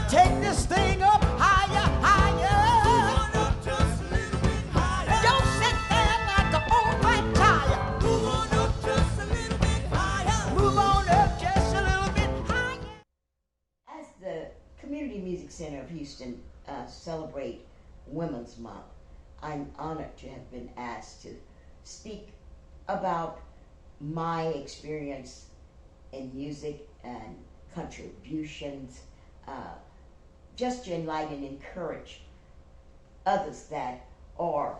Take this thing up higher, higher. Move on up just a little bit higher. Don't sit there like an old flat tire. Move on up just a little bit higher. Move on up just a little bit higher. As the Community Music Center of Houston celebrate Women's Month, I'm honored to have been asked to speak about my experience in music and contributions, just to enlighten and encourage others that are,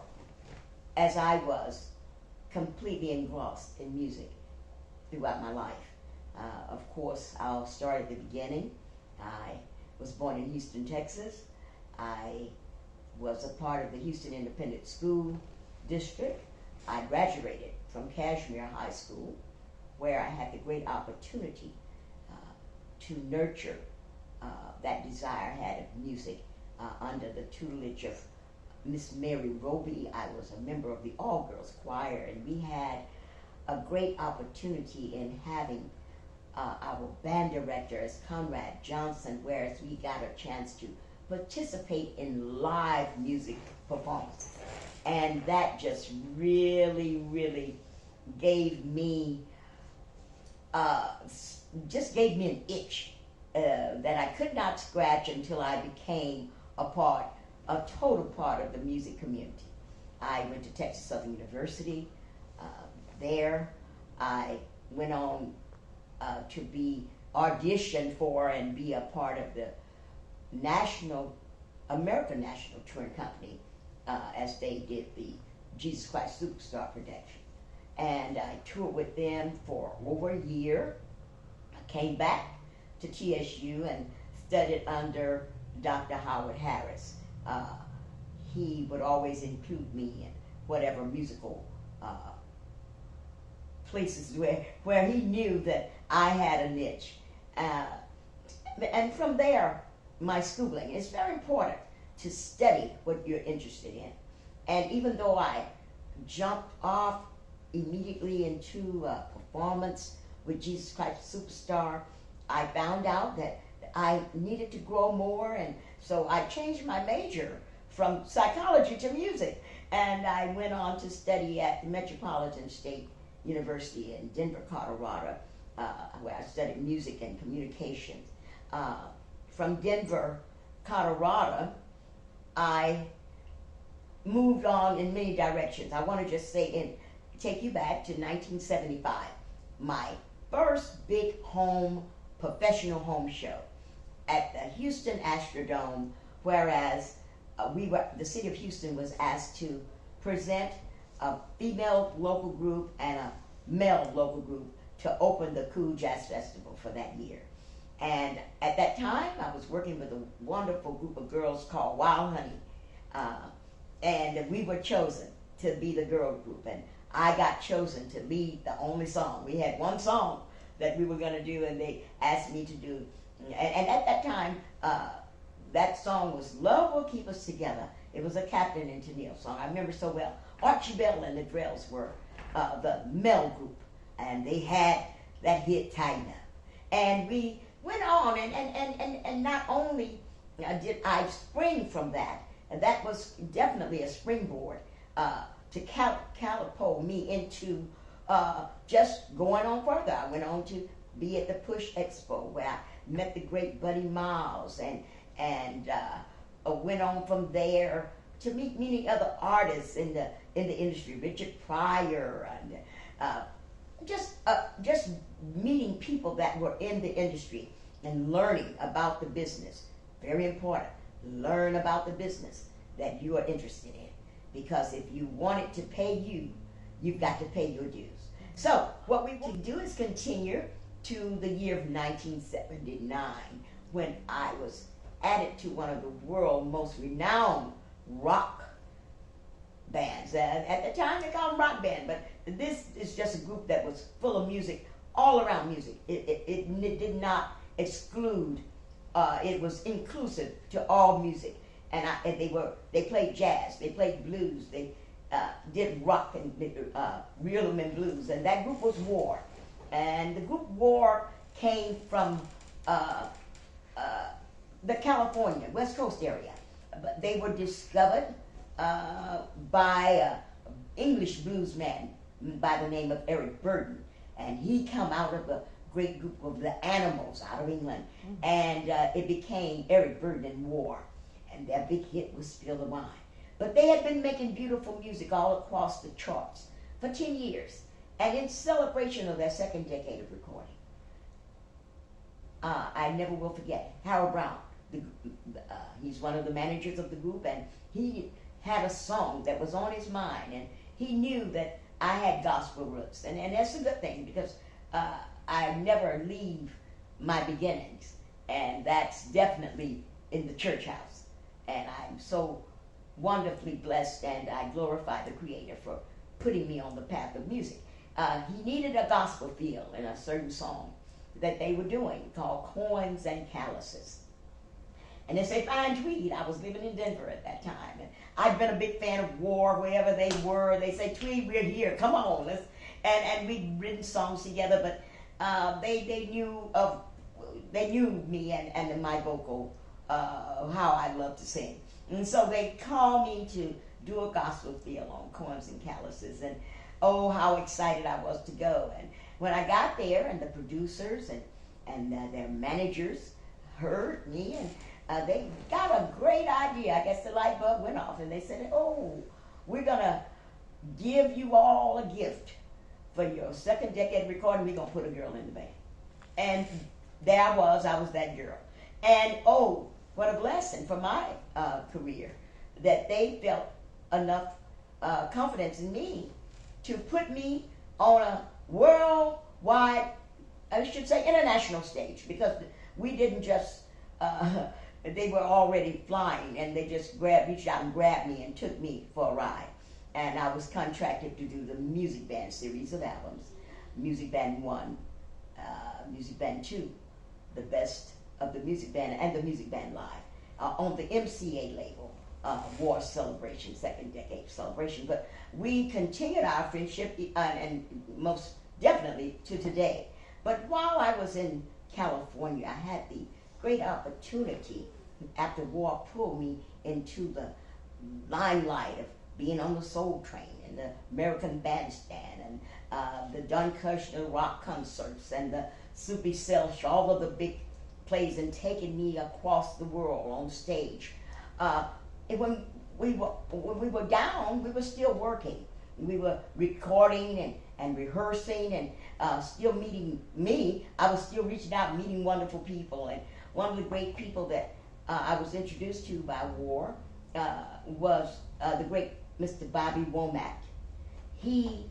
as I was, completely engrossed in music throughout my life. Of course, I'll start at the beginning. I was born in Houston, Texas. I was a part of the Houston Independent School District. I graduated from Kirshner High School, where I had the great opportunity to nurture that desire I had of music under the tutelage of Miss Mary Roby. I was a member of the all-girls choir, and we had a great opportunity in having our band director as Conrad Johnson, whereas we got a chance to participate in live music performances. And that just really, really gave me an itch that I could not scratch until I became a total part of the music community. I went to Texas Southern University. There, I went on to be auditioned for and be a part of the American National Touring Company as they did the Jesus Christ Superstar production. And I toured with them for over a year. I came back to TSU and studied under Dr. Howard Harris. He would always include me in whatever musical places where he knew that I had a niche. And from there, my schooling. It's very important to study what you're interested in. And even though I jumped off immediately into performance with Jesus Christ Superstar, I found out that I needed to grow more, and so I changed my major from psychology to music. And I went on to study at the Metropolitan State University in Denver, Colorado, where I studied music and communications. From Denver, Colorado, I moved on in many directions. I want to just say take you back to 1975, my first big professional home show at the Houston Astrodome, whereas the city of Houston was asked to present a female local group and a male local group to open the Cool Jazz Festival for that year. And at that time, I was working with a wonderful group of girls called Wild Honey. And we were chosen to be the girl group. And I got chosen to lead the only song. We had one song that we were going to do, and they asked me to do. And at that time, that song was Love Will Keep Us Together. It was a Captain and Tennille song. I remember so well. Archie Bell and the Drells were the male group, and they had that hit Tighten Up. And we went on, and not only did I spring from that, and that was definitely a springboard to catapult me into just going on further. I went on to be at the Push Expo, where I met the great Buddy Miles, and went on from there to meet many other artists in the industry, Richard Pryor, and just meeting people that were in the industry and learning about the business. Very important. Learn about the business that you are interested in, because if you want it to pay you, you've got to pay your dues. So what we want to do is continue to the year of 1979, when I was added to one of the world's most renowned rock bands. At the time they called them rock band, but this is just a group that was full of music, all around music. It did not exclude, it was inclusive to all music. And they played jazz, they played blues, they did rock and rhythm and blues, and that group was War. And the group War came from the California, West Coast area. But they were discovered by an English bluesman by the name of Eric Burdon. And he come out of a great group of the Animals out of England. And it became Eric Burdon and War. And their big hit was Spill the Wine. But they had been making beautiful music all across the charts for 10 years. And in celebration of their second decade of recording, I never will forget Harold Brown. He's one of the managers of the group, and he had a song that was on his mind, and he knew that I had gospel roots, and that's a good thing, because I never leave my beginnings, and that's definitely in the church house. And I'm so wonderfully blessed, and I glorify the Creator for putting me on the path of music. He needed a gospel feel in a certain song that they were doing called Coins and Calluses. And they say, "Fine Tweed." I was living in Denver at that time, and I'd been a big fan of War wherever they were. They say, "Tweed, we're here. Come on, let's." And we'd written songs together, but they knew me and my vocal, how I love to sing, and so they called me to do a gospel feel on Coins and Calluses, and oh, how excited I was to go. And when I got there, and the producers and their managers heard me, and they got a great idea. I guess the light bulb went off, and they said, "Oh, we're gonna give you all a gift for your second decade recording. We're gonna put a girl in the band." And there I was that girl. And oh, what a blessing for my career that they felt enough confidence in me to put me on a worldwide, I should say international stage, because we didn't just, they were already flying, and they just reached out and grabbed me and took me for a ride. And I was contracted to do the Music Band series of albums, Music Band 1, Music Band 2, the best of the Music Band, and the Music Band Live, on the MCA label. War Celebration, second decade celebration. But we continued our friendship, and most definitely to today. But while I was in California, I had the great opportunity, after War pulled me into the limelight of being on the Soul Train and the American Bandstand and the Don Kirshner rock concerts and the Soupy Selch, all of the big plays, and taking me across the world on stage. And when we were down, we were still working. We were recording and rehearsing, and still meeting me. I was still reaching out and meeting wonderful people. And one of the great people that I was introduced to by War was the great Mr. Bobby Womack. He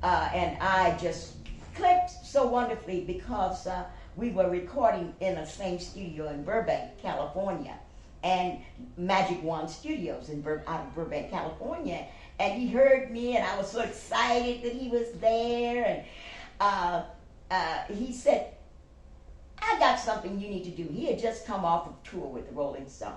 and I just clicked so wonderfully, because we were recording in the same studio in Burbank, California, and Magic Wand Studios out of Burbank, California. And he heard me, and I was so excited that he was there. And he said, "I got something you need to do." He had just come off of tour with the Rolling Stones.